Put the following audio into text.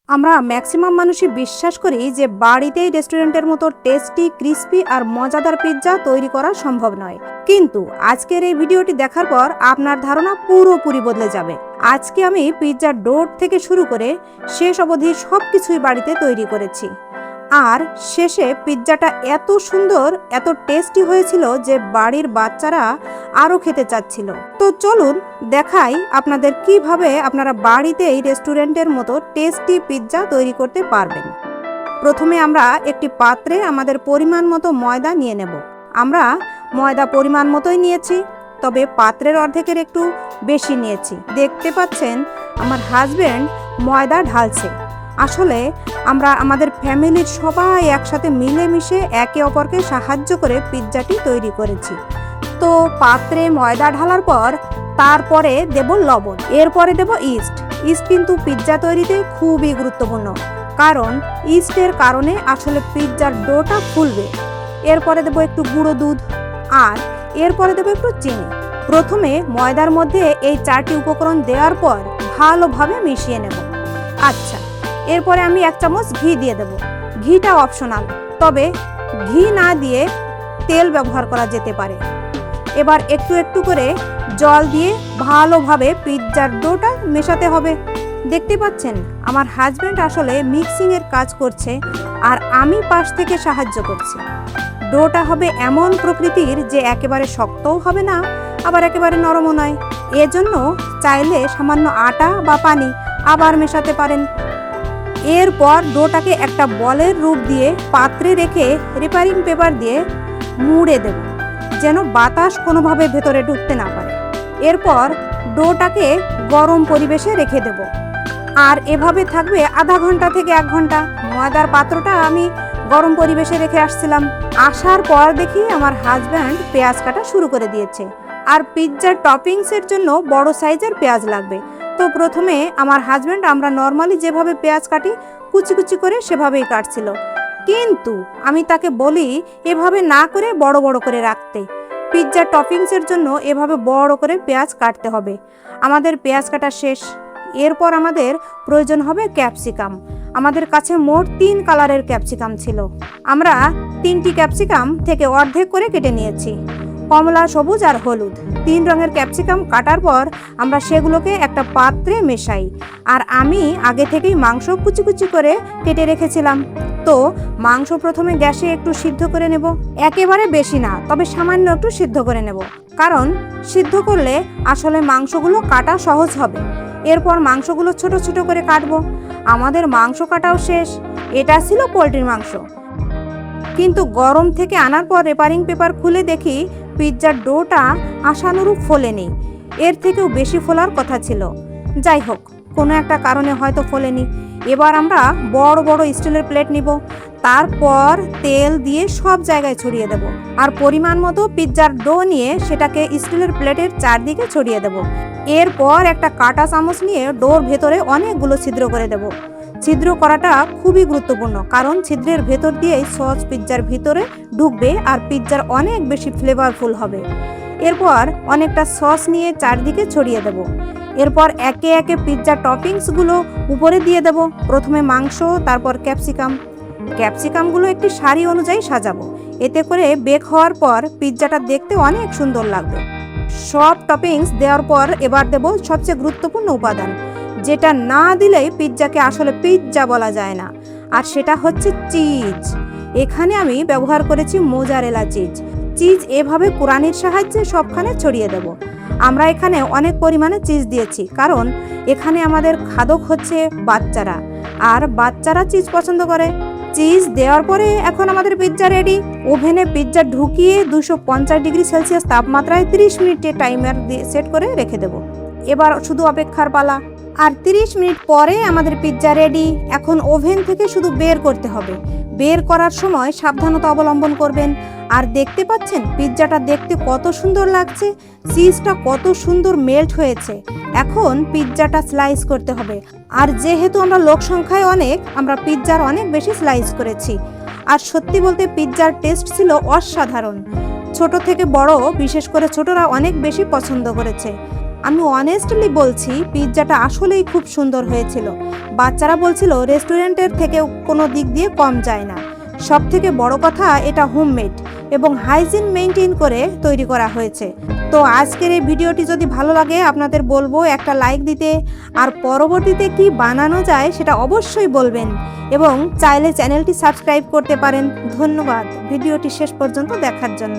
আমরা ম্যাক্সিমাম মানুষই বিশ্বাস করি যে বাড়িতেই রেস্টুরেন্টের মতো টেস্টি, ক্রিস্পি আর মজাদার পিৎজা তৈরি করা সম্ভব নয়। কিন্তু আজকের এই ভিডিওটি দেখার পর আপনার ধারণা পুরোপুরি বদলে যাবে। আজকে আমি পিৎজার ডো থেকে শুরু করে শেষ অবধি সবকিছুই বাড়িতে তৈরি করেছি। আর শেষে পিৎজাটা এত সুন্দর, এত টেস্টি হয়েছিল যে বাড়ির বাচ্চারা আরও খেতে চাচ্ছিল। তো চলুন দেখাই আপনাদের কিভাবে আপনারা বাড়িতেই রেস্টুরেন্টের মতো টেস্টি পিৎজা তৈরি করতে পারবেন। প্রথমে আমরা একটি পাত্রে আমাদের পরিমাণ মতো ময়দা নিয়ে নেব। আমরা ময়দা পরিমাণ মতোই নিয়েছি, তবে পাত্রের অর্ধেকের একটু বেশি নিয়েছি। দেখতে পাচ্ছেন আমার হাজব্যান্ড ময়দা ঢালছে। আসলে আমরা আমাদের ফ্যামিলির সবাই একসাথে মিলেমিশে একে অপরকে সাহায্য করে পিৎজাটি তৈরি করেছি। তো পাত্রে ময়দা ঢালার পর তারপরে দেব লবণ, এরপরে দেব ইস্ট। ইস্ট কিন্তু পিৎজা তৈরিতে খুবই গুরুত্বপূর্ণ, কারণ ইস্টের কারণে আসলে পিৎজার ডোটা ফুলবে। এরপরে দেব একটু গুঁড়ো দুধ আর এরপরে দেব একটু চিনি। প্রথমে ময়দার মধ্যে এই 4টি উপকরণ দেওয়ার পর ভালোভাবে মিশিয়ে নেব। আচ্ছা, এরপরে আমি 1 চামচ ঘি দিয়ে দেব। ঘিটা অপশনাল, তবে ঘি না দিয়ে তেল ব্যবহার করা যেতে পারে। এবার একটু একটু করে জল দিয়ে ভালোভাবে পিৎজার ডোটা মেশাতে হবে। দেখতে পাচ্ছেন আমার হাজব্যান্ড আসলে মিক্সিংয়ের কাজ করছে আর আমি পাশ থেকে সাহায্য করছি। ডোটা হবে এমন প্রকৃতির যে একেবারে শক্তও হবে না, আবার একেবারে নরমও নয়। এজন্য চাইলে সামান্য আটা বা পানি আবার মেশাতে পারেন। এরপর ডোটাকে একটা বলের রূপ দিয়ে পাত্রে রেখে রিপারিং পেপার দিয়ে মুড়ে দেব, যেন বাতাস কোনোভাবে ভেতরে ঢুকতে না পারে। এরপর ডোটাকে গরম পরিবেশে রেখে দেব, আর এভাবে থাকবে আধা ঘন্টা থেকে 1 ঘন্টা। ময়দার পাত্রটা আমি গরম পরিবেশে রেখে আসছিলাম। আসার পর দেখি আমার হাজব্যান্ড পেঁয়াজ কাটা শুরু করে দিয়েছে। আর পিৎজার টপিংসের জন্য বড় সাইজের পেঁয়াজ লাগবে। তো প্রথমে আমার হাজব্যান্ড আমরা নর্মালি যেভাবে পেঁয়াজ কাটি কুচি কুচি করে সেভাবেই কাটছিল, কিন্তু আমি তাকে বলি এভাবে না করে বড় বড় করে রাখতে। পিৎজার টপিংসের জন্য এভাবে বড় করে পেঁয়াজ কাটতে হবে। আমাদের পেঁয়াজ কাটা শেষ। এরপর আমাদের প্রয়োজন হবে ক্যাপসিকাম। আমাদের কাছে মোট 3 কালারের ক্যাপসিকাম ছিল। আমরা 3টি ক্যাপসিকাম থেকে অর্ধেক করে কেটে নিয়েছি। কমলা, সবুজ আর হলুদ 3 রঙের ক্যাপসিকাম কাটার পর আমরা সেগুলোকে একটা পাত্রে মেশাই। আর আমি আগে থেকেই মাংস কুচি কুচি করে কেটে রেখেছিলাম। তো মাংস প্রথমে গ্যাসে একটু সিদ্ধ করে নেব, একেবারে বেশি না, তবে সামান্য একটু সিদ্ধ করে নেব, কারণ সিদ্ধ করলে আসলে মাংসগুলো কাটা সহজ হবে। এরপর মাংসগুলো ছোট ছোট করে কাটবো। আমাদের মাংস কাটাও শেষ। এটা ছিল পোলট্রির মাংস, কিন্তু গরম থেকে আনার পর রেপারিং পেপার খুলে দেখি পিৎজার ডোটা আশানুরূপ ফোলেনি। এর থেকেও বেশি ফোলার কথা ছিল। যাই হোক, কোনো একটা কারণে হয়তো ফোলেনি। এবার আমরা বড় বড় স্টিলের প্লেট নিব, তারপর তেল দিয়ে সব জায়গায় ছড়িয়ে দেব। আর পরিমাণ মতো পিৎজার ডো নিয়ে সেটাকে স্টিলের প্লেটের চারদিকে ছড়িয়ে দেব। এরপর একটা কাঁটা চামচ নিয়ে ডোর ভেতরে অনেকগুলো ছিদ্র করে দেব। ছিদ্র করাটা খুবই গুরুত্বপূর্ণ, কারণ ছিদ্রের ভেতর দিয়েই সস পিৎজার ভিতরে ঢুকবে আর পিৎজার অনেক বেশি ফ্লেভারফুল হবে। এরপর অনেকটা সস নিয়ে চারদিকে ছড়িয়ে দেব। এরপর একে একে পিৎজার টপিংসগুলো উপরে দিয়ে দেব। প্রথমে মাংস, তারপর ক্যাপসিকামগুলো একটি সারি অনুযায়ী সাজাবো। এতে করে বেক হওয়ার পর পিৎজাটা দেখতে অনেক সুন্দর লাগবে। সব টপিংস দেওয়ার পর এবার দেব সবচেয়ে গুরুত্বপূর্ণ উপাদান, যেটা না দিলেই পিৎজাকে আসলে পিৎজা বলা যায় না, আর সেটা হচ্ছে চিজ। এখানে আমি ব্যবহার করেছি মোজারেলা চিজ। চিজ এভাবে কুরানির সাহায্যে সবখানে ছড়িয়ে দেব। আমরা এখানে অনেক পরিমাণে চিজ দিয়েছি, কারণ এখানে আমাদের খাদক হচ্ছে বাচ্চারা, আর বাচ্চারা চিজ পছন্দ করে। চিজ দেওয়ার পরে এখন আমাদের পিৎজা রেডি। ওভেনে পিৎজা ঢুকিয়ে 250 ডিগ্রি সেলসিয়াস তাপমাত্রায় 30 মিনিটের টাইমার দিয়ে সেট করে রেখে দেব। এবার শুধু অপেক্ষার পালা। আর 30 মিনিট পরে আমাদের পিৎজা রেডি। এখন ওভেন থেকে শুধু বের করতে হবে। বের করার সময় সাবধানতা অবলম্বন করবেন। আর দেখতে পাচ্ছেন পিৎজাটা দেখতে কত সুন্দর লাগছে, চিজটা কত সুন্দর মেল্ট হয়েছে। এখন পিৎজাটা স্লাইস করতে হবে। আর যেহেতু আমরা লোক সংখ্যায় অনেক, আমরা পিৎজার অনেক বেশি স্লাইস করেছি। আর সত্যি বলতে পিৎজার টেস্ট ছিল অসাধারণ। ছোট থেকে বড়, বিশেষ করে ছোটরা অনেক বেশি পছন্দ করেছে। আমি অনেস্টলি বলছি পিৎজাটা আসলেই খুব সুন্দর হয়েছিল। বাচ্চারা বলছিল রেস্টুরেন্টের থেকেও কোনো দিক দিয়ে কম যায় না। সব থেকে বড় কথা, এটা হোমমেড এবং হাইজিন মেনটেন করে তৈরি করা হয়েছে। তো আজকের এই ভিডিওটি যদি ভালো লাগে আপনাদের বলবো একটা লাইক দিতে, আর পরবর্তীতে কি বানানো যায় সেটা অবশ্যই বলবেন, এবং চাইলে চ্যানেলটি সাবস্ক্রাইব করতে পারেন। ধন্যবাদ ভিডিওটি শেষ পর্যন্ত দেখার জন্য।